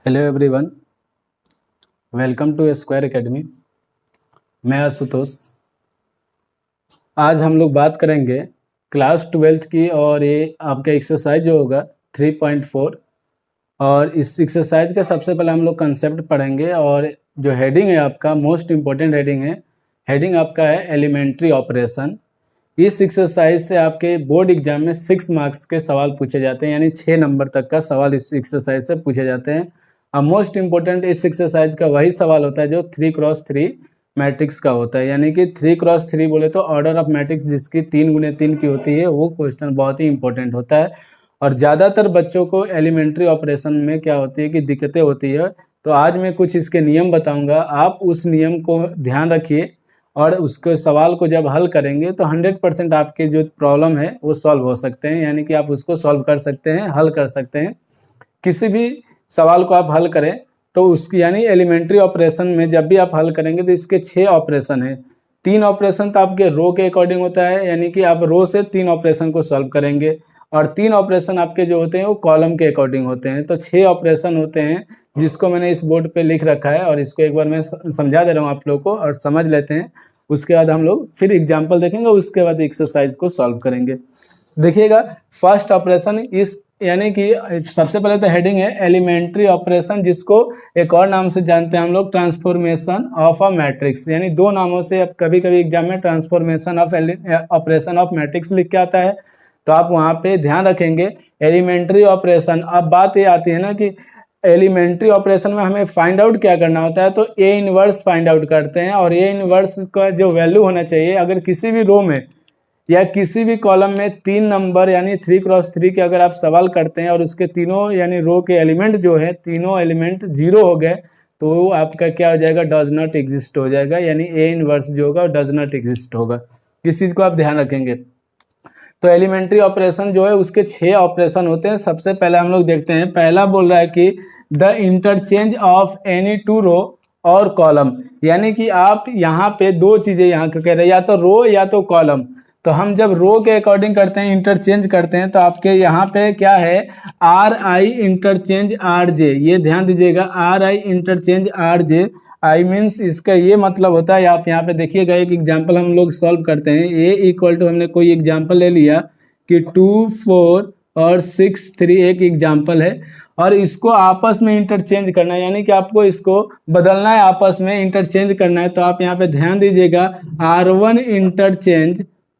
Hello everyone, welcome to square academy. मैं आशुतोष। आज हम लोग बात करेंगे क्लास 12th की, और ये आपका एक्सरसाइज जो होगा 3.4। और इस एक्सरसाइज का सबसे पहले हम लोग कंसेप्ट पढ़ेंगे, और जो हेडिंग है आपका मोस्ट इम्पोर्टेंट हेडिंग है। हेडिंग आपका है एलिमेंट्री ऑपरेशन। इस एक्सरसाइज से आपके बोर्ड एग्जाम में 6 मार्क्स के सवाल पूछे जाते हैं, यानी 6 नंबर तक का सवाल इस एक्सरसाइज से पूछे जाते हैं। अब मोस्ट इम्पोर्टेंट इस एक्सरसाइज का वही सवाल होता है जो 3x3 मैट्रिक्स का होता है, यानी कि 3x3 बोले तो ऑर्डर ऑफ मैट्रिक्स जिसकी 3x3 की होती है, वो क्वेश्चन बहुत ही इंपॉर्टेंट होता है। और ज़्यादातर बच्चों को एलिमेंट्री ऑपरेशन में क्या होती है कि दिक्कतें होती है। तो आज मैं कुछ इसके नियम बताऊंगा, आप उस नियम को ध्यान रखिए, और उसके सवाल को जब हल करेंगे तो 100% आपके जो प्रॉब्लम है वो सॉल्व हो सकते हैं, यानी कि आप उसको सॉल्व कर सकते हैं, हल कर सकते हैं। किसी भी सवाल को आप हल करें तो उसकी, यानी एलिमेंट्री ऑपरेशन में जब भी आप हल करेंगे तो इसके 6 ऑपरेशन है। 3 ऑपरेशन तो आपके रो के अकॉर्डिंग होता है, यानी कि आप रो से 3 ऑपरेशन को सॉल्व करेंगे, और 3 ऑपरेशन आपके जो होते हैं वो कॉलम के अकॉर्डिंग होते हैं। तो 6 ऑपरेशन होते हैं, जिसको मैंने इस बोर्ड पे लिख रखा है, और इसको एक बार मैं समझा दे रहा हूँ आप लोग को, और समझ लेते हैं। उसके बाद हम लोग फिर एग्जाम्पल देखेंगे, उसके बाद एक्सरसाइज को सॉल्व करेंगे। देखिएगा, फर्स्ट ऑपरेशन इस, यानी कि सबसे पहले तो हेडिंग है एलिमेंट्री ऑपरेशन, जिसको एक और नाम से जानते हैं हम लोग ट्रांसफॉर्मेशन ऑफ अ मैट्रिक्स। यानी 2 नामों से अब कभी कभी एग्जाम में transformation of operation of matrix लिख के आता है, तो आप वहाँ पे ध्यान रखेंगे एलिमेंट्री ऑपरेशन। अब बात ये आती है ना कि एलिमेंट्री ऑपरेशन में हमें फाइंड आउट क्या करना होता है, तो ए इनवर्स फाइंड आउट करते हैं। और ए इनवर्स का जो वैल्यू होना चाहिए, अगर किसी भी रो में या किसी भी कॉलम में 3 नंबर यानी 3x3 के अगर आप सवाल करते हैं, और उसके तीनों यानी रो के एलिमेंट जो है, तीनों एलिमेंट 0 हो गए, तो आपका क्या हो जाएगा, डज नॉट एग्जिस्ट हो जाएगा, यानी ए इनवर्स जो होगा डज नॉट एग्जिस्ट होगा। इस चीज़ को आप ध्यान रखेंगे। तो एलिमेंट्री ऑपरेशन जो है उसके 6 ऑपरेशन होते हैं। सबसे पहले हम लोग देखते हैं, पहला बोल रहा है कि द इंटरचेंज ऑफ एनी 2 रो और कॉलम, यानी कि आप यहाँ पे 2 चीज़ें यहाँ कह रहे हैं, या तो रो या तो कॉलम। तो हम जब रो के अकॉर्डिंग करते हैं, इंटरचेंज करते हैं, तो आपके यहाँ पे क्या है, are I interchange R J. ये ध्यान दीजिएगा, are I interchange R J, I means इसका ये मतलब होता है, आप यहाँ पे देखिएगा एक एग्जाम्पल हम लोग सॉल्व करते हैं। ए इक्वल टू, हमने कोई एग्जाम्पल ले लिया कि 2 4 और 6 3, एक एग्जाम्पल है, और इसको आपस में इंटरचेंज करना है, यानी कि आपको इसको बदलना है, आपस में इंटरचेंज करना है। तो आप यहाँ पे ध्यान दीजिएगा,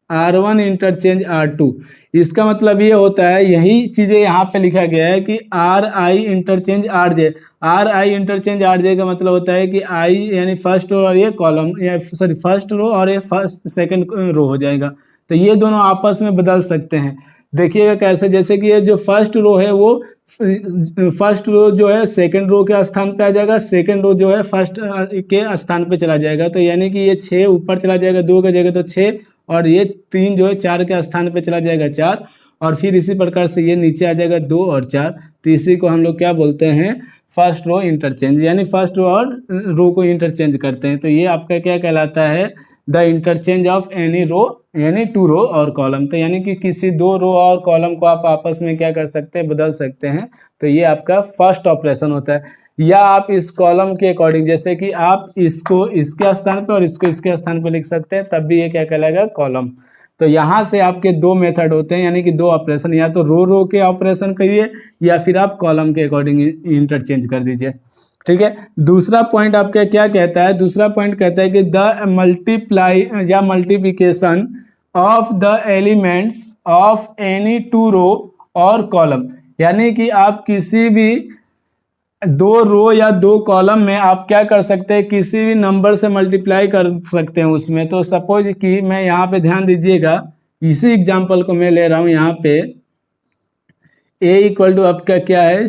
R1 इंटरचेंज R2। इसका मतलब ये होता है, यही चीज़ें यहाँ पे लिखा गया है कि are I interchange R J. Are I interchange R J का मतलब होता है कि आई यानी फर्स्ट रो और ये कॉलम, या सॉरी फर्स्ट रो और ये फर्स्ट सेकंड रो हो जाएगा। तो ये दोनों आपस में बदल सकते हैं। देखिएगा कैसे, जैसे कि ये जो फर्स्ट रो है वो फर्स्ट रो जो है सेकंड रो के स्थान पे आ जाएगा, सेकंड रो जो है फर्स्ट के स्थान पे चला जाएगा। तो यानी कि ये 6 ऊपर चला जाएगा 2 की जगह तो 6, और ये 3 जो है 4 के स्थान पे चला जाएगा 4, और फिर इसी प्रकार से ये नीचे आ जाएगा 2 और 4। तो इसी को हम लोग क्या बोलते हैं, फर्स्ट रो इंटरचेंज, यानी फर्स्ट रो और रो को इंटरचेंज करते हैं। तो ये आपका क्या कहलाता है, the interchange of any row यानी 2 रो और कॉलम। तो यानी कि किसी 2 रो और कॉलम को आप आपस में क्या कर सकते हैं, बदल सकते हैं। तो ये आपका फर्स्ट ऑपरेशन होता है। या आप इस कॉलम के अकॉर्डिंग, जैसे कि आप इसको इसके स्थान पे और इसको इसके स्थान पे लिख सकते हैं, तब भी ये क्या कहलाएगा, कॉलम। तो यहाँ से आपके 2 मेथड होते हैं, यानी कि 2 ऑपरेशन, या तो रो रो के ऑपरेशन करिए, या फिर आप कॉलम के अकॉर्डिंग इंटरचेंज कर दीजिए। ठीक है। दूसरा पॉइंट आपका क्या कहता है, दूसरा पॉइंट कहता है कि द मल्टीप्लाई या multiplication of the elements of any 2 रो और कॉलम, यानी कि आप किसी भी 2 रो या 2 कॉलम में आप क्या कर सकते हैं, किसी भी नंबर से मल्टीप्लाई कर सकते हैं उसमें। तो सपोज कि मैं यहाँ पे ध्यान दीजिएगा, इसी एग्जांपल को मैं ले रहा हूँ यहाँ पे, a इक्वल टू आपका क्या है,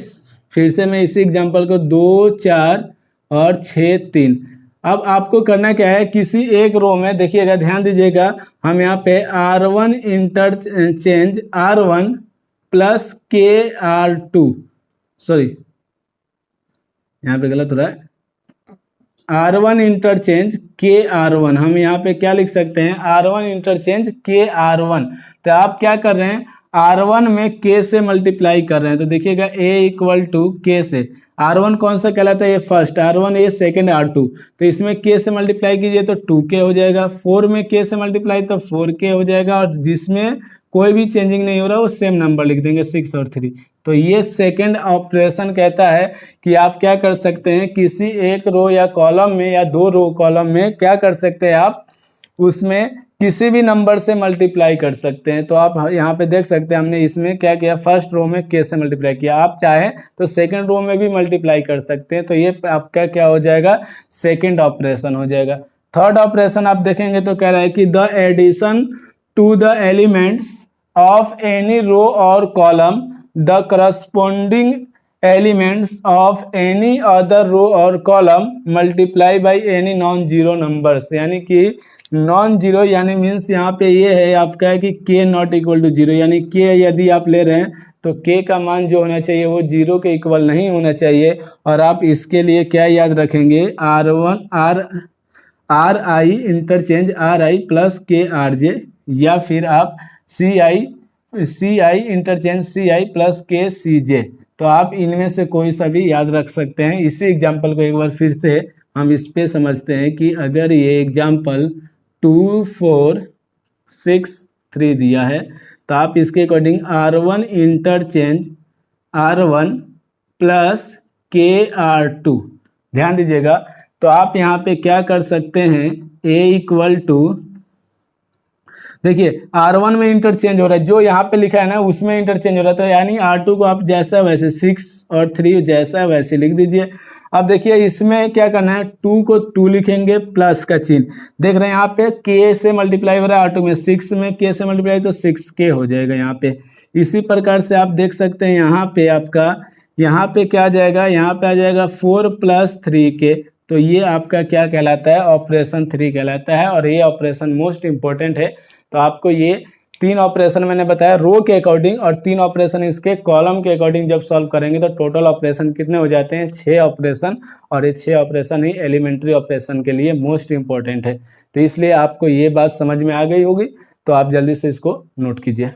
फिर से मैं इसी एग्जांपल को 2 4 और 6 3। अब आपको करना क्या है, किसी एक रो में देखिएगा, ध्यान दीजिएगा, हम यहाँ पे R1 interchange R1 plus KR2, sorry यहाँ पे गलत हो रहा है, R1 इंटरचेंज KR1, हम यहाँ पे क्या लिख सकते हैं, R1 इंटरचेंज KR1। तो आप क्या कर रहे हैं, R1 में K से मल्टीप्लाई कर रहे हैं तो देखिएगा A इक्वल टू K से, R1 कौन सा कहलाता है, ये फर्स्ट, R1 ये सेकेंड, R2, तो इसमें K से मल्टीप्लाई कीजिए तो 2K हो जाएगा, 4 में K से मल्टीप्लाई तो 4K हो जाएगा, और जिसमें कोई भी चेंजिंग नहीं हो रहा वो सेम नंबर लिख देंगे 6 और 3। तो ये सेकेंड ऑपरेशन कहता है कि आप क्या कर सकते हैं, किसी एक रो या कॉलम में या दो रो कॉलम में क्या कर सकते हैं, आप उसमें किसी भी नंबर से मल्टीप्लाई कर सकते हैं। तो आप यहाँ पे देख सकते हैं हमने इसमें क्या किया, फर्स्ट रो में K से मल्टीप्लाई किया, आप चाहें तो सेकंड रो में भी मल्टीप्लाई कर सकते हैं। तो ये आपका क्या हो जाएगा, सेकंड ऑपरेशन हो जाएगा। थर्ड ऑपरेशन आप देखेंगे तो कह रहा है कि the addition to the elements of any row और column the corresponding elements of any other row और column multiply by any non zero numbers, यानी कि नॉन जीरो यानी मीन्स यहाँ पे ये है आपका है कि K not equal to zero, यानी K यदि आप ले रहे हैं तो K का मान जो होना चाहिए वो जीरो के इक्वल नहीं होना चाहिए। और आप इसके लिए क्या याद रखेंगे, are I interchange RI plus KRJ, या फिर आप सी आई इंटरचेंज CI प्लस KCJ। तो आप इनमें से कोई सा भी याद रख सकते हैं। इसी एग्जाम्पल को एक बार फिर से हम इस पे समझते हैं कि अगर ये एग्जाम्पल 2 4 6 3 दिया है तो आप इसके according R1 interchange R1 plus KR2, ध्यान दीजिएगा। तो आप यहाँ पे क्या कर सकते हैं, A इक्वल टू, देखिए R1 में इंटरचेंज हो रहा है, जो यहाँ पे लिखा है ना उसमें इंटरचेंज हो रहा है, तो यानी R2 को आप जैसा वैसे 6 और 3 जैसा वैसे लिख दीजिए। अब देखिए इसमें क्या करना है, 2 को 2 लिखेंगे प्लस का चिन्ह, देख रहे हैं यहाँ पे K से मल्टीप्लाई हो रहा है R2 में, 6 में K से मल्टीप्लाई तो 6K हो जाएगा यहाँ पे। इसी प्रकार से आप देख सकते हैं यहाँ पे आपका, यहाँ पे क्या आ जाएगा, यहाँ पे आ जाएगा 4 प्लस 3K। तो ये आपका क्या कहलाता है, ऑपरेशन 3 कहलाता है, और ये ऑपरेशन मोस्ट इंपॉर्टेंट है। तो आपको ये 3 ऑपरेशन मैंने बताया रो के अकॉर्डिंग, और 3 ऑपरेशन इसके कॉलम के अकॉर्डिंग जब सॉल्व करेंगे तो टोटल ऑपरेशन कितने हो जाते हैं, 6 ऑपरेशन। और ये 6 ऑपरेशन ही एलिमेंट्री ऑपरेशन के लिए मोस्ट इंपॉर्टेंट है। तो इसलिए आपको ये बात समझ में आ गई होगी, तो आप जल्दी से इसको नोट कीजिए।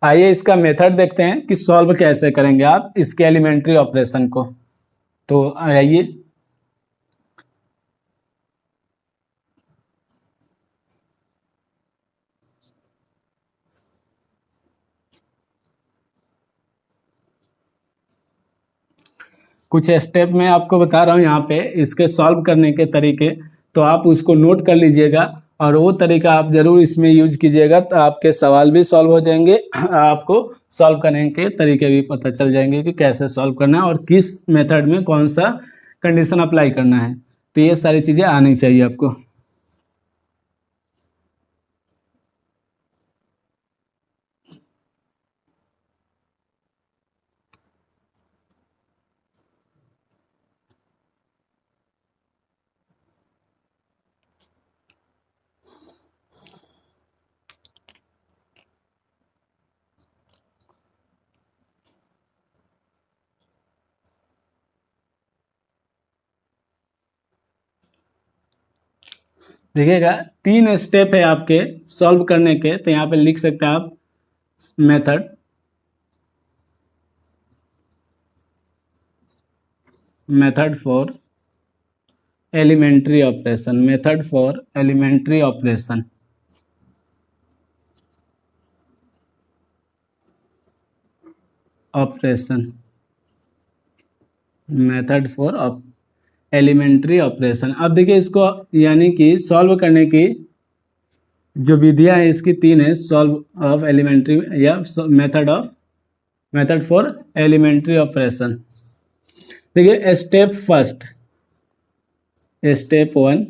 आइए इसका मेथड देखते हैं कि सॉल्व कैसे करेंगे आप इसके एलिमेंट्री ऑपरेशन को। तो आइए कुछ स्टेप मैं आपको बता रहा हूँ यहाँ पे इसके सॉल्व करने के तरीके, तो आप उसको नोट कर लीजिएगा और वो तरीका आप जरूर इसमें यूज कीजिएगा, तो आपके सवाल भी सॉल्व हो जाएंगे, आपको सॉल्व करने के तरीके भी पता चल जाएंगे कि कैसे सॉल्व करना है और किस मेथड में कौन सा कंडीशन अप्लाई करना है। तो ये सारी चीज़ें आनी चाहिए आपको। देखिएगा 3 स्टेप है आपके सॉल्व करने के, तो यहाँ पे लिख सकते हैं आप method, method for elementary operation, method for elementary operation. Operation, method for elementary operation. अब देखिए इसको यानी कि सॉल्व करने की जो विधियां है इसकी 3 है, सॉल्व ऑफ एलिमेंट्री या मेथड फॉर एलिमेंट्री ऑपरेशन। देखिए स्टेप फर्स्ट, स्टेप 1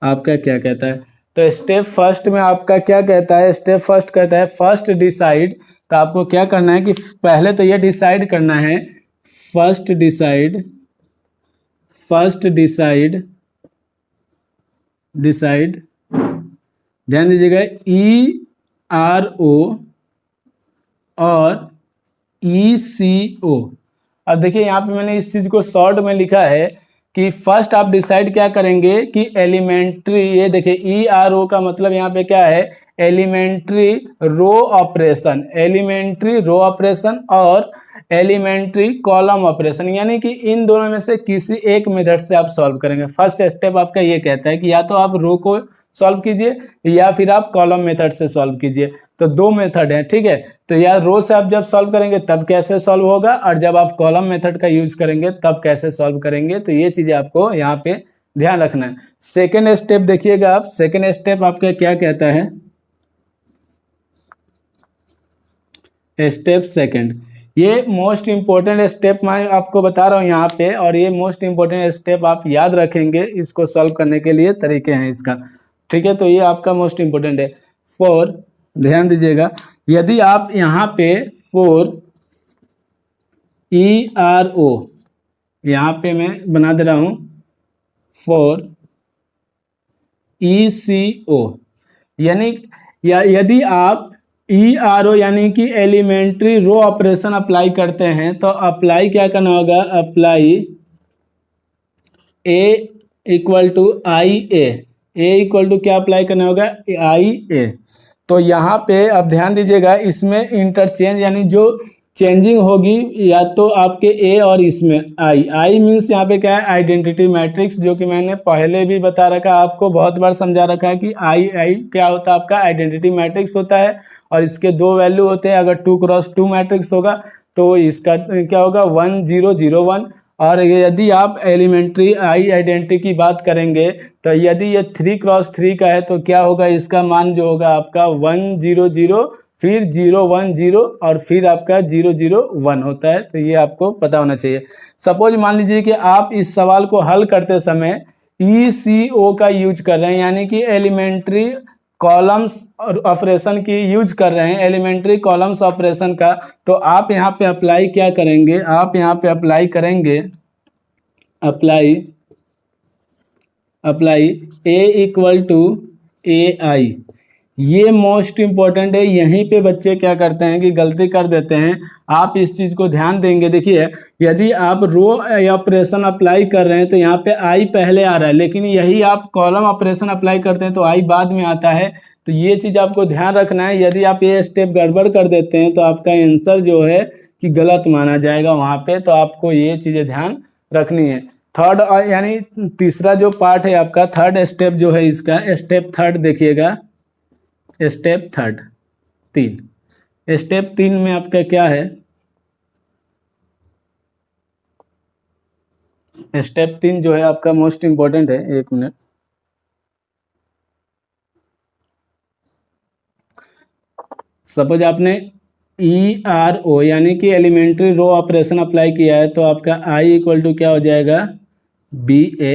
आपका क्या कहता है, तो स्टेप फर्स्ट में आपका क्या कहता है, स्टेप फर्स्ट कहता है फर्स्ट डिसाइड। तो आपको क्या करना है कि पहले तो ये डिसाइड करना है, फर्स्ट डिसाइड ध्यान दीजिएगा ERO और ECO। अब देखिए यहाँ पे मैंने इस चीज को शॉर्ट में लिखा है कि फर्स्ट आप डिसाइड क्या करेंगे कि एलिमेंट्री, ये देखिए ERO का मतलब यहाँ पे क्या है, elementary row operation, elementary row operation और एलिमेंट्री कॉलम ऑपरेशन, यानी कि इन दोनों में से किसी एक मेथड से आप सॉल्व करेंगे। फर्स्ट स्टेप आपका ये कहता है कि या तो आप रो को सॉल्व कीजिए या फिर आप कॉलम मेथड से सॉल्व कीजिए। तो दो मेथड है, ठीक है। तो यार रो से आप जब सॉल्व करेंगे तब कैसे सॉल्व होगा, और जब आप कॉलम मेथड का यूज करेंगे तब कैसे सॉल्व करेंगे। तो ये चीजें आपको यहाँ पे ध्यान रखना है। सेकेंड स्टेप देखिएगा आप, सेकेंड स्टेप आपका क्या कहता है, स्टेप सेकेंड, ये मोस्ट इंपॉर्टेंट स्टेप मैं आपको बता रहा हूँ यहाँ पे, और ये मोस्ट इंपॉर्टेंट स्टेप आप याद रखेंगे, इसको सॉल्व करने के लिए तरीके हैं इसका, ठीक है। तो ये आपका मोस्ट इंपॉर्टेंट है। फॉर, ध्यान दीजिएगा, यदि आप यहाँ पे फॉर ERO, यहाँ पे मैं बना दे रहा हूँ फॉर ECO, यानी यदि आप ERO यानी कि एलिमेंट्री रो ऑपरेशन अप्लाई करते हैं तो अप्लाई क्या करना होगा, apply A equal to IA, A equal to क्या अप्लाई करना होगा, IA। तो यहाँ पे अब ध्यान दीजिएगा, इसमें इंटरचेंज यानी जो चेंजिंग होगी या तो आपके ए और इसमें आई मीन्स यहाँ पे क्या है, आइडेंटिटी मैट्रिक्स, जो कि मैंने पहले भी बता रखा है आपको, बहुत बार समझा रखा है कि आई क्या होता है, आपका आइडेंटिटी मैट्रिक्स होता है और इसके दो वैल्यू होते हैं। अगर 2x2 मैट्रिक्स होगा तो इसका क्या होगा, 1 0 0 1। और यदि आप एलिमेंट्री आई आइडेंटिटी की बात करेंगे तो यदि ये 3x3 का है तो क्या होगा, इसका मान जो होगा आपका 1 0 0 फिर 0 1 0 और फिर आपका 0 0 1 होता है। तो ये आपको पता होना चाहिए। सपोज मान लीजिए कि आप इस सवाल को हल करते समय ECO का यूज कर रहे हैं, यानी कि एलिमेंट्री कॉलम्स ऑपरेशन की यूज कर रहे हैं, एलिमेंट्री कॉलम्स ऑपरेशन का। तो आप यहाँ पे अप्लाई क्या करेंगे, आप यहाँ पे अप्लाई करेंगे, apply A equal to AI। ये मोस्ट इंपॉर्टेंट है। यहीं पे बच्चे क्या करते हैं कि गलती कर देते हैं, आप इस चीज को ध्यान देंगे। देखिए यदि आप रो ऑपरेशन अप्लाई कर रहे हैं तो यहाँ पे आई पहले आ रहा है, लेकिन यही आप कॉलम ऑपरेशन अप्लाई करते हैं तो आई बाद में आता है। तो ये चीज आपको ध्यान रखना है। यदि आप ये स्टेप गड़बड़ कर देते हैं तो आपका आंसर जो है कि गलत माना जाएगा वहाँ पे। तो आपको ये चीजें ध्यान रखनी है। थर्ड यानी तीसरा जो पार्ट है आपका, थर्ड स्टेप जो है इसका, स्टेप थर्ड देखिएगा, स्टेप थर्ड 3, स्टेप 3 में आपका क्या है, स्टेप 3 जो है आपका मोस्ट इंपॉर्टेंट है। एक मिनट, सपोज आपने ERO यानी कि एलिमेंट्री रो ऑपरेशन अप्लाई किया है तो आपका I इक्वल टू क्या हो जाएगा, BA,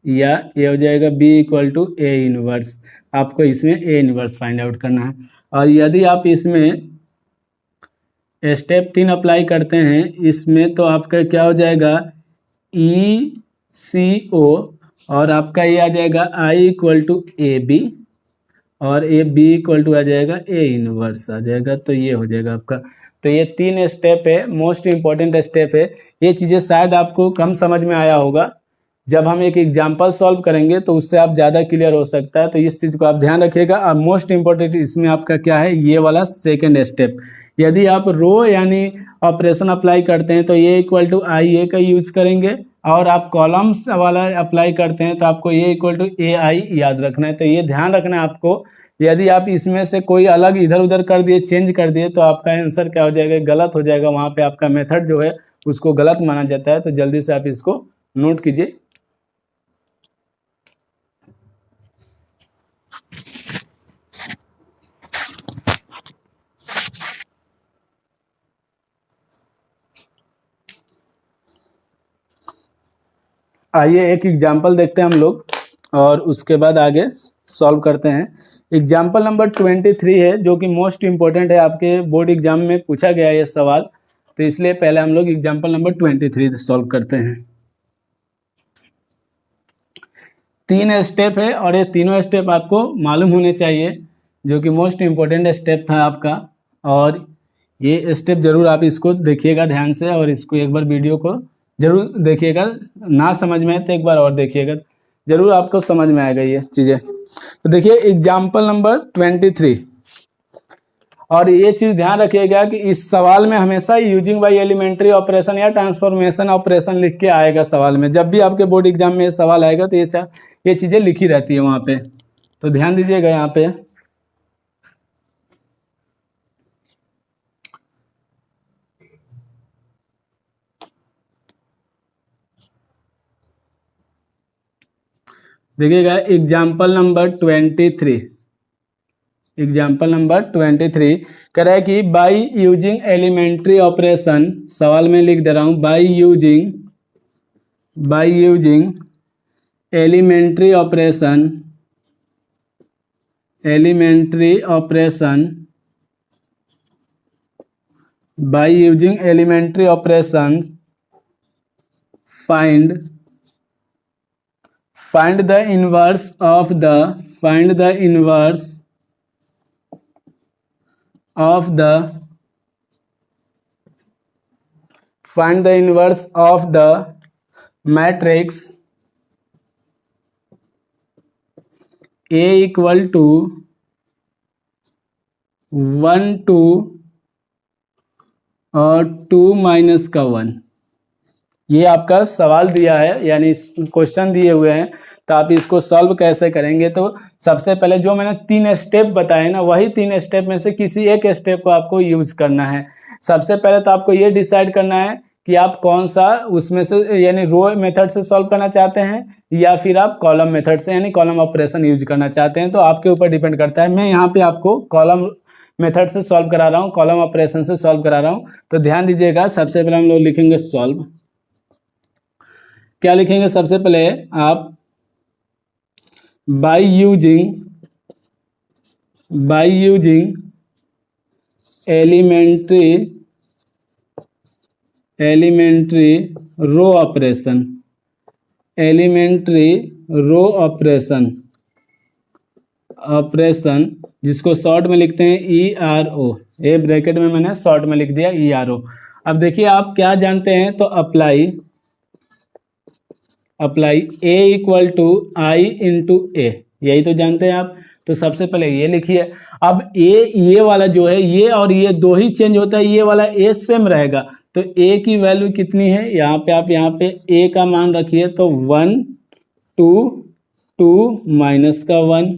या ये हो जाएगा B equal to A inverse. आपको इसमें A इनवर्स फाइंड आउट करना है। और यदि आप इसमें स्टेप 3 अप्लाई करते हैं इसमें तो आपका क्या हो जाएगा, ECO, और आपका ये आ जाएगा I इक्वल टू AB, और ए B इक्वल टू आ जाएगा A इनवर्स आ जाएगा। तो ये हो जाएगा आपका। तो ये 3 स्टेप है, मोस्ट इंपॉर्टेंट स्टेप है। ये चीज़ें शायद आपको कम समझ में आया होगा, जब हम एक एग्जाम्पल सॉल्व करेंगे तो उससे आप ज़्यादा क्लियर हो सकता है। तो इस चीज़ को आप ध्यान रखिएगा। और मोस्ट इंपॉर्टेंट इसमें आपका क्या है, ये वाला सेकेंड स्टेप। यदि आप रो यानी ऑपरेशन अप्लाई करते हैं तो ये इक्वल टू IA का यूज करेंगे, और आप कॉलम्स वाला अप्लाई करते हैं तो आपको ये इक्वल टू AI याद रखना है। तो ये ध्यान रखना है आपको। यदि आप इसमें से कोई अलग इधर उधर कर दिए, चेंज कर दिए, तो आपका आंसर क्या हो जाएगा, गलत हो जाएगा। वहाँ पे आपका मेथड जो है उसको गलत माना जाता है। तो जल्दी से आप इसको नोट कीजिए। आइए एक एग्जाम्पल देखते हैं हम लोग और उसके बाद आगे सॉल्व करते हैं। एग्जाम्पल नंबर 23 है, जो कि मोस्ट इंपॉर्टेंट है, आपके बोर्ड एग्जाम में पूछा गया है ये सवाल। तो इसलिए पहले हम लोग एग्जाम्पल नंबर 23 सॉल्व करते हैं। 3 स्टेप है और ये तीनों स्टेप आपको मालूम होने चाहिए, जो कि मोस्ट इंपॉर्टेंट स्टेप था आपका। और ये स्टेप जरूर आप इसको देखिएगा ध्यान से, और इसको एक बार वीडियो को जरूर देखिएगा। ना समझ में आए तो एक बार और देखिएगा, जरूर आपको समझ में आएगा ये चीज़ें। तो देखिए एग्जाम्पल नंबर 23, और ये चीज़ ध्यान रखिएगा कि इस सवाल में हमेशा यूजिंग बाय एलिमेंट्री ऑपरेशन या ट्रांसफॉर्मेशन ऑपरेशन लिख के आएगा सवाल में। जब भी आपके बोर्ड एग्जाम में सवाल आएगा तो ये चीज़ें लिखी रहती है वहाँ पे, तो ध्यान दीजिएगा यहाँ पे। देखिएगा एग्जाम्पल नंबर 23, एग्जाम्पल नंबर 23 कह रहा है कि बाई यूजिंग एलिमेंट्री ऑपरेशन, सवाल में लिख दे रहा हूँ, by using elementary operation by using elementary operations find the inverse of the matrix A equal to 1 2 और 2 माइनस का 1। ये आपका सवाल दिया है, यानी क्वेश्चन दिए हुए हैं, तो आप इसको सॉल्व कैसे करेंगे। तो सबसे पहले जो मैंने 3 स्टेप बताए ना, वही 3 स्टेप में से किसी एक स्टेप को आपको यूज करना है। सबसे पहले तो आपको ये डिसाइड करना है कि आप कौन सा उसमें से, यानी रो मेथड से सॉल्व करना चाहते हैं या फिर आप कॉलम मेथड से, यानी कॉलम ऑपरेशन यूज करना चाहते हैं। तो आपके ऊपर डिपेंड करता है। मैं यहाँ पे आपको कॉलम मेथड से सॉल्व करा रहा हूँ, कॉलम ऑपरेशन से सॉल्व करा रहा हूँ। तो ध्यान दीजिएगा, सबसे पहले हम लोग लिखेंगे सॉल्व। क्या लिखेंगे सबसे पहले आप, by using elementary row operation जिसको शॉर्ट में लिखते हैं ERO, ए ब्रैकेट में मैंने शॉर्ट में लिख दिया ERO। अब देखिए आप क्या जानते हैं, तो apply A equal to I into A, यही तो जानते हैं आप। तो सबसे पहले ये लिखिए। अब ये वाला जो है, ये और ये दो ही चेंज होता है, ये वाला A सेम रहेगा। तो A की वैल्यू कितनी है, यहाँ पे आप यहाँ पे A का मान रखिए, तो 1 2 2 माइनस का 1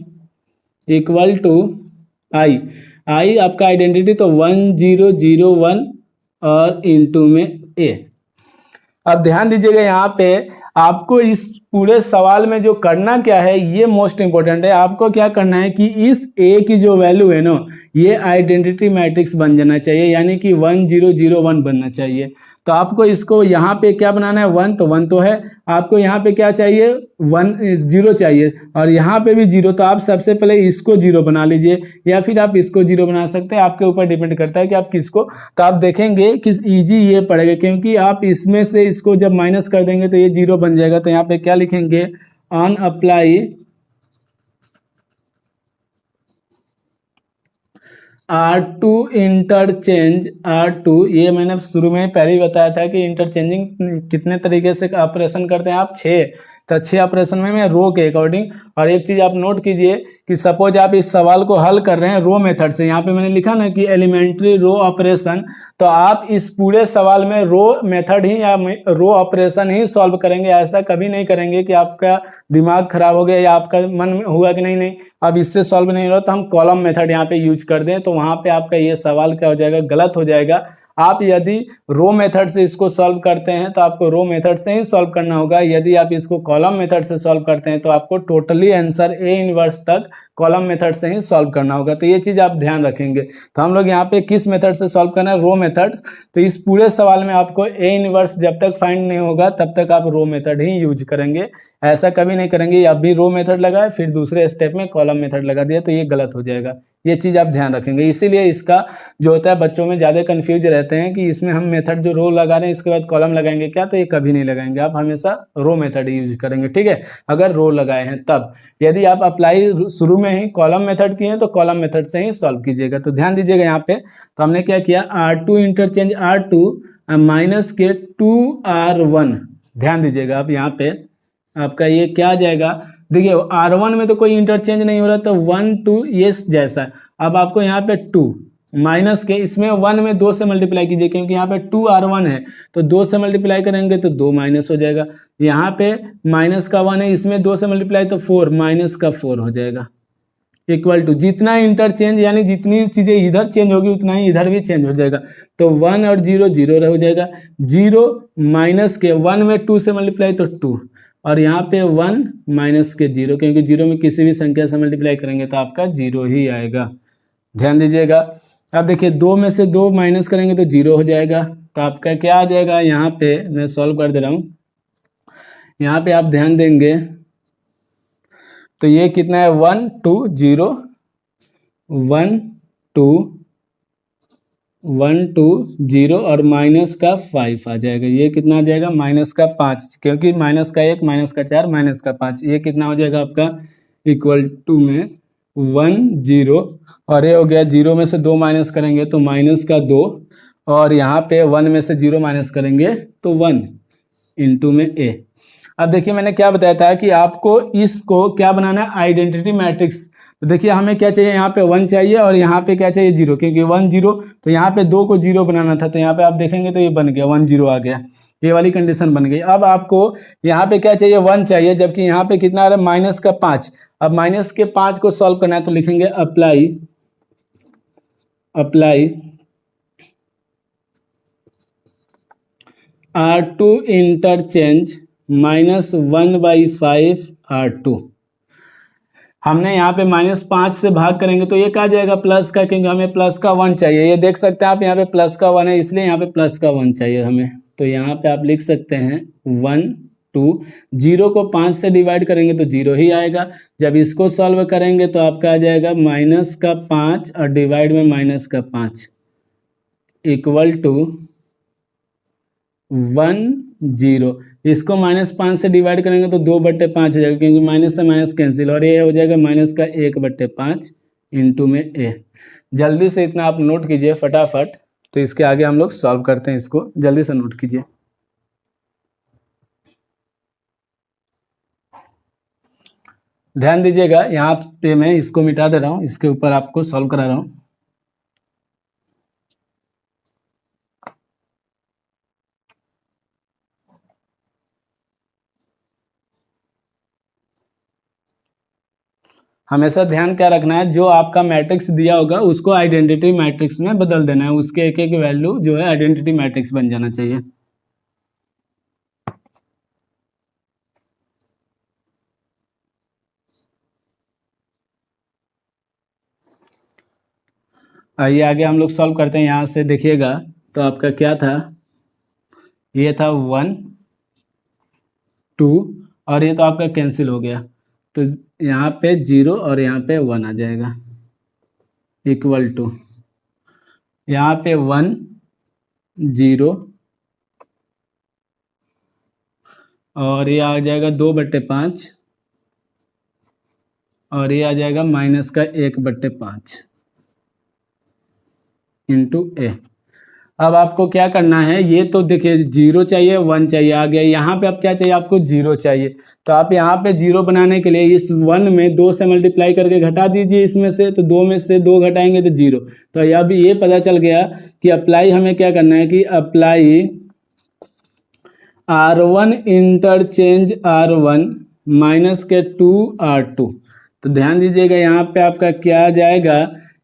इक्वल टू I आपका आइडेंटिटी, तो 1 0 0 1 और इंटू में A। अब ध्यान दीजिएगा यहाँ पे आपको इस पूरे सवाल में जो करना क्या है, ये मोस्ट इंपॉर्टेंट है। आपको क्या करना है कि इस A की जो वैल्यू है ना, ये आइडेंटिटी मैट्रिक्स बन जाना चाहिए, यानी कि 1 0 0 1 बनना चाहिए। तो आपको इसको यहाँ पे क्या बनाना है, 1 तो 1 तो है, आपको यहाँ पे क्या चाहिए, 1 0 चाहिए, और यहाँ पे भी 0। तो आप सबसे पहले इसको 0 बना लीजिए, या फिर आप इसको 0 बना सकते हैं, आपके ऊपर डिपेंड करता है कि आप किसको। तो आप देखेंगे कि इजी ये पड़ेगा, क्योंकि आप इसमें से इसको जब माइनस कर देंगे तो ये 0 बन जाएगा। तो यहाँ पे क्या लिखेंगे, on apply R2 interchange R2, ये मैंने शुरू में पहले ही बताया था कि इंटरचेंजिंग कितने तरीके से ऑपरेशन करते हैं आप, 6। तो 6 ऑपरेशन में मैं रो के अकॉर्डिंग। और एक चीज़ आप नोट कीजिए कि सपोज आप इस सवाल को हल कर रहे हैं रो मेथड से, यहाँ पे मैंने लिखा ना कि एलिमेंट्री रो ऑपरेशन, तो आप इस पूरे सवाल में रो मेथड ही या रो ऑपरेशन ही सॉल्व करेंगे। ऐसा कभी नहीं करेंगे कि आपका दिमाग खराब हो गया या आपका मन में हुआ कि नहीं अब इससे सॉल्व नहीं हो रहा तो हम कॉलम मेथड यहाँ पे यूज कर दें, तो वहाँ पे आपका ये सवाल क्या हो जाएगा, गलत हो जाएगा। आप यदि रो मेथड से इसको सॉल्व करते हैं तो आपको रो मेथड से ही सॉल्व करना होगा। यदि आप इसको कॉलम मेथड से सॉल्व करते हैं तो आपको टोटली आंसर A इनवर्स तक कॉलम मेथड से ही सॉल्व करना होगा। तो ये चीज़ आप ध्यान रखेंगे। तो हम लोग यहाँ पे किस मेथड से सॉल्व करना है, रो मेथड। तो इस पूरे सवाल में आपको A इनवर्स जब तक फाइंड नहीं होगा तब तक आप रो मेथड ही यूज करेंगे। ऐसा कभी नहीं करेंगे अभी रो मेथड लगाए फिर दूसरे स्टेप में कॉलम मेथड लगा दिया, तो ये गलत हो जाएगा। ये चीज़ आप ध्यान रखेंगे। इसीलिए इसका जो होता है बच्चों में ज़्यादा कन्फ्यूज रहते हैं कि इसमें हम मेथड जो रो लगा रहे हैं इसके बाद कॉलम लगाएंगे क्या, तो ये कभी नहीं लगाएंगे। आप हमेशा रो मेथड यूज करेंगे, ठीक है, अगर रो लगाए हैं तब। यदि आप अप्लाई शुरू में ही कॉलम मेथड किए हैं तो कॉलम मेथड से ही सॉल्व कीजिएगा। तो ध्यान दीजिएगा यहाँ पे, तो हमने क्या किया, R2 इंटरचेंज R2 माइनस के 2R1, ध्यान दीजिएगा आप यहाँ पे, आपका ये क्या आ जाएगा, देखिए R1 में तो कोई इंटरचेंज नहीं हो रहा, तो 1 2 ये जैसा। अब आपको यहाँ पे 2 माइनस के, इसमें 1 में 2 से मल्टीप्लाई कीजिए, क्योंकि यहाँ पे 2R1 है, तो 2 से मल्टीप्लाई करेंगे तो 2 माइनस हो जाएगा। यहाँ पे माइनस का 1 है, इसमें 2 से मल्टीप्लाई तो 4, माइनस का 4 हो जाएगा, इक्वल टू जितना इंटरचेंज यानी जितनी चीज़ें इधर चेंज होगी उतना ही इधर भी चेंज हो जाएगा। तो 1 और 0 0 हो जाएगा, 0 माइनस के 1 में 2 से मल्टीप्लाई तो 2, और यहाँ पे 1 माइनस के 0, क्योंकि 0 में किसी भी संख्या से मल्टीप्लाई करेंगे तो आपका 0 ही आएगा। ध्यान दीजिएगा, अब देखिए 2 में से 2 माइनस करेंगे तो 0 हो जाएगा, तो आपका क्या आ जाएगा, यहाँ पे मैं सॉल्व कर दे रहा हूँ। यहाँ पे आप ध्यान देंगे तो ये कितना है, 1 2 0 1 2 1 2 0 और माइनस का 5 आ जाएगा। ये कितना आ जाएगा, माइनस का 5, क्योंकि माइनस का 1 माइनस का 4 माइनस का 5, ये कितना हो जाएगा आपका, इक्वल टू में 1 0, और ये हो गया 0 में से 2 माइनस करेंगे तो माइनस का 2, और यहाँ पे 1 में से 0 माइनस करेंगे तो 1 इंटू में a। अब देखिए मैंने क्या बताया था कि आपको इसको क्या बनाना है, आइडेंटिटी मैट्रिक्स। तो देखिए हमें क्या चाहिए, यहाँ पे 1 चाहिए और यहाँ पे क्या चाहिए, 0, क्योंकि 1 0, तो यहाँ पे 2 को 0 बनाना था, तो यहाँ पे आप देखेंगे तो ये बन गया 1 0 आ गया, ये वाली कंडीशन बन गई। अब आपको यहाँ पे क्या चाहिए, 1 चाहिए, जबकि यहाँ पे कितना आ रहा है, माइनस का 5। अब माइनस के 5 को सॉल्व करना है तो लिखेंगे अप्लाई R2 इंटरचेंज -1/5 R2। हमने यहाँ पे -5 से भाग करेंगे तो ये क्या जाएगा, प्लस का, क्योंकि हमें प्लस का 1 चाहिए। ये देख सकते हैं आप, यहाँ पे प्लस का 1 है, इसलिए यहाँ पे प्लस का 1 चाहिए हमें। तो यहाँ पे आप लिख सकते हैं 1 2, 0 को 5 से डिवाइड करेंगे तो 0 ही आएगा। जब इसको सॉल्व करेंगे तो आपका आ जाएगा माइनस का 5 और डिवाइड में माइनस का 5 इक्वल टू 1 0। इसको -5 से डिवाइड करेंगे तो 2/5 हो जाएगा, क्योंकि माइनस से माइनस कैंसिल, और ये हो जाएगा माइनस का 1/5 इंटू में a। जल्दी से इतना आप नोट कीजिए फटाफट, तो इसके आगे हम लोग सॉल्व करते हैं, इसको जल्दी से नोट कीजिए। ध्यान दीजिएगा, यहाँ पे मैं इसको मिटा दे रहा हूँ, इसके ऊपर आपको सॉल्व करा रहा हूँ। हमेशा ध्यान क्या रखना है, जो आपका मैट्रिक्स दिया होगा उसको आइडेंटिटी मैट्रिक्स में बदल देना है, उसके एक एक वैल्यू जो है आइडेंटिटी मैट्रिक्स बन जाना चाहिए। आइए आगे हम लोग सॉल्व करते हैं। यहाँ से देखिएगा तो आपका क्या था, ये था 1 2, और ये तो आपका कैंसिल हो गया, तो यहाँ पे 0 और यहाँ पे 1 आ जाएगा, इक्वल टू यहाँ पे 1 0 और ये आ जाएगा 2/5, और ये आ जाएगा माइनस का 1/5 इंटू a। अब आपको क्या करना है, ये तो देखिए 0 चाहिए 1 चाहिए आ गया, यहाँ पे अब क्या चाहिए आपको, 0 चाहिए। तो आप यहाँ पे 0 बनाने के लिए इस 1 में 2 से मल्टीप्लाई करके घटा दीजिए इसमें से, तो 2 में से 2 घटाएंगे तो 0। तो अब ये पता चल गया कि अप्लाई हमें क्या करना है, कि apply R1 interchange R1 minus के 2 R2। तो ध्यान दीजिएगा यहाँ पे आपका क्या आ जाएगा,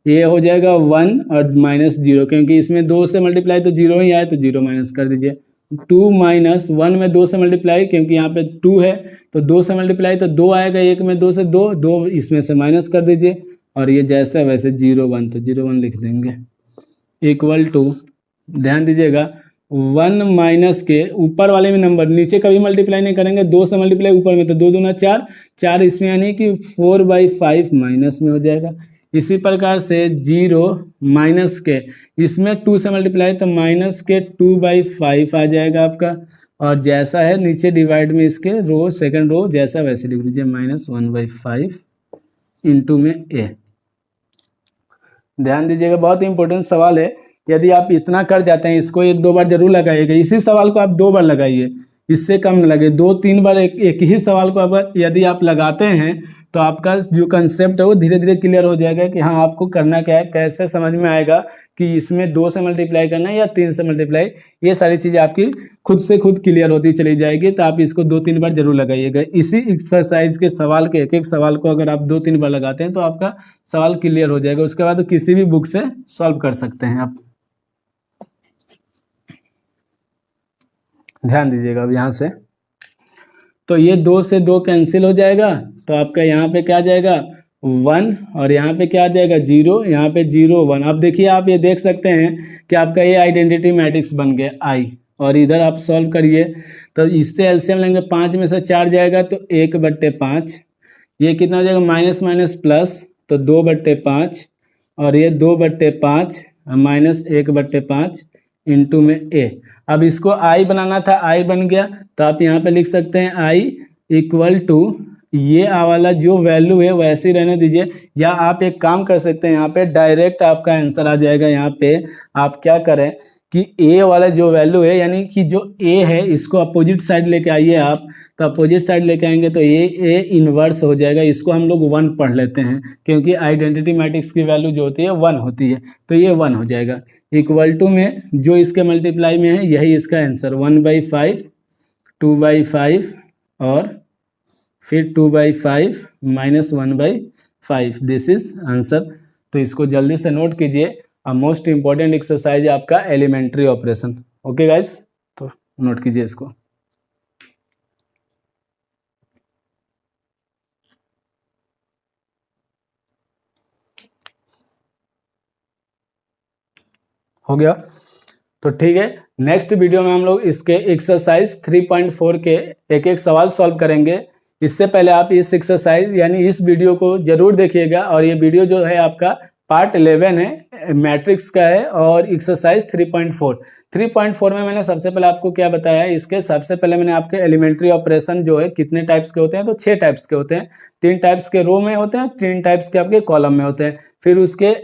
ये हो जाएगा 1 और -0, क्योंकि इसमें 2 से मल्टीप्लाई तो 0 ही आए, तो 0 माइनस कर दीजिए। 2 माइनस 1 में 2 से मल्टीप्लाई, क्योंकि यहाँ पे 2 है तो 2 से मल्टीप्लाई तो 2 आएगा, 1 में 2 से 2 इसमें से माइनस कर दीजिए, और ये जैसा वैसे 0 1, तो 0 1 लिख देंगे, इक्वल टू ध्यान दीजिएगा 1 माइनस के ऊपर वाले में नंबर, नीचे कभी मल्टीप्लाई नहीं करेंगे, 2 से मल्टीप्लाई ऊपर में तो 2 दूना 4, 4 इसमें यानी कि 4/5 माइनस में हो जाएगा। इसी प्रकार से 0 माइनस के, इसमें 2 से मल्टीप्लाई तो माइनस के 2/5 आ जाएगा आपका, और जैसा है नीचे डिवाइड में इसके रो सेकंड रो जैसा वैसे लिख लीजिए -1/5 इंटू में ए। ध्यान दीजिएगा, बहुत इंपॉर्टेंट सवाल है। यदि आप इतना कर जाते हैं, इसको 1-2 बार जरूर लगाइएगा। इसी सवाल को आप 2 बार लगाइए, इससे कम न लगे। 2-3 बार एक ही सवाल को अब यदि आप लगाते हैं तो आपका जो कंसेप्ट है वो धीरे धीरे क्लियर हो जाएगा कि हाँ आपको करना क्या है, कैसे समझ में आएगा कि इसमें 2 से मल्टीप्लाई करना है या 3 से मल्टीप्लाई। ये सारी चीज़ें आपकी खुद से खुद क्लियर होती चली जाएगी। तो आप इसको 2-3 बार जरूर लगाइएगा। इसी एक्सरसाइज के सवाल के एक सवाल को अगर आप 2-3 बार लगाते हैं तो आपका सवाल क्लियर हो जाएगा। उसके बाद तो किसी भी बुक से सॉल्व कर सकते हैं आप। ध्यान दीजिएगा अब यहाँ से, तो ये 2 से 2 कैंसिल हो जाएगा, तो आपका यहाँ पे क्या आ जाएगा 1 और यहाँ पे क्या आ जाएगा 0, यहाँ पे 0 1। अब देखिए आप ये देख सकते हैं कि आपका ये आइडेंटिटी मैट्रिक्स बन गया I। और इधर आप सॉल्व करिए तो इससे एलसीएम लेंगे, 5 में से 4 जाएगा तो 1/5। ये कितना हो जाएगा माइनस माइनस प्लस, तो 2/5 और ये 2/5 -1/5 इंटू में A। अब इसको I बनाना था, I बन गया, तो आप यहाँ पे लिख सकते हैं I इक्वल टू ये वाला जो वैल्यू है वैसे ही रहने दीजिए, या आप एक काम कर सकते हैं यहाँ पे डायरेक्ट आपका आंसर आ जाएगा। यहाँ पे आप क्या करें कि A वाला जो वैल्यू है, यानी कि जो A है इसको अपोजिट साइड लेके आइए आप, तो अपोजिट साइड लेके आएंगे तो ये A इन्वर्स हो जाएगा। इसको हम लोग 1 पढ़ लेते हैं क्योंकि आइडेंटिटी मैट्रिक्स की वैल्यू जो होती है 1 होती है, तो ये 1 हो जाएगा। इक्वल टू में जो इसके मल्टीप्लाई में है यही इसका आंसर 1/5 2/5 और फिर 2/5 -1/5, दिस इज आंसर। तो इसको जल्दी से नोट कीजिए। मोस्ट इंपॉर्टेंट एक्सरसाइज है आपका एलिमेंट्री ऑपरेशन। ओके गाइस, तो नोट कीजिए इसको। हो गया, तो ठीक है। नेक्स्ट वीडियो में हम लोग इसके एक्सरसाइज 3.4 के एक एक सवाल सॉल्व करेंगे। इससे पहले आप इस एक्सरसाइज यानी इस वीडियो को जरूर देखिएगा। और ये वीडियो जो है आपका पार्ट 11 है, मैट्रिक्स का है, और एक्सरसाइज 3.4 में मैंने सबसे पहले आपको क्या बताया है, इसके सबसे पहले मैंने आपके एलिमेंट्री ऑपरेशन जो है कितने टाइप्स के होते हैं, तो 6 टाइप्स के होते हैं। 3 टाइप्स के रो में होते हैं, 3 टाइप्स के आपके कॉलम में होते हैं। फिर उसके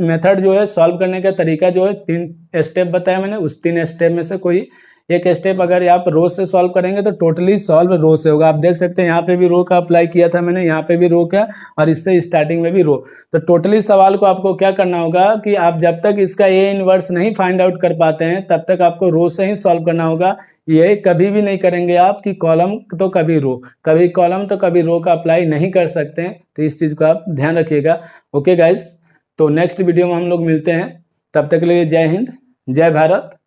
मेथड जो है सॉल्व करने का तरीका जो है 3 स्टेप बताया मैंने। उस 3 स्टेप में से कोई एक स्टेप अगर आप रो से सॉल्व करेंगे तो टोटली सॉल्व रो से होगा। आप देख सकते हैं यहाँ पे भी रो का अप्लाई किया था मैंने, यहाँ पे भी रो का, और इससे स्टार्टिंग में भी रो। तो टोटली सवाल को आपको क्या करना होगा कि आप जब तक इसका ए इनवर्स नहीं फाइंड आउट कर पाते हैं तब तक आपको रो से ही सॉल्व करना होगा। ये कभी भी नहीं करेंगे आप कि कॉलम तो कभी रो, कभी कॉलम तो कभी रो का अप्लाई नहीं कर सकते हैं। तो इस चीज़ को आप ध्यान रखिएगा। ओके गाइस, तो नेक्स्ट वीडियो में हम लोग मिलते हैं। तब तक के लिए जय हिंद, जय भारत।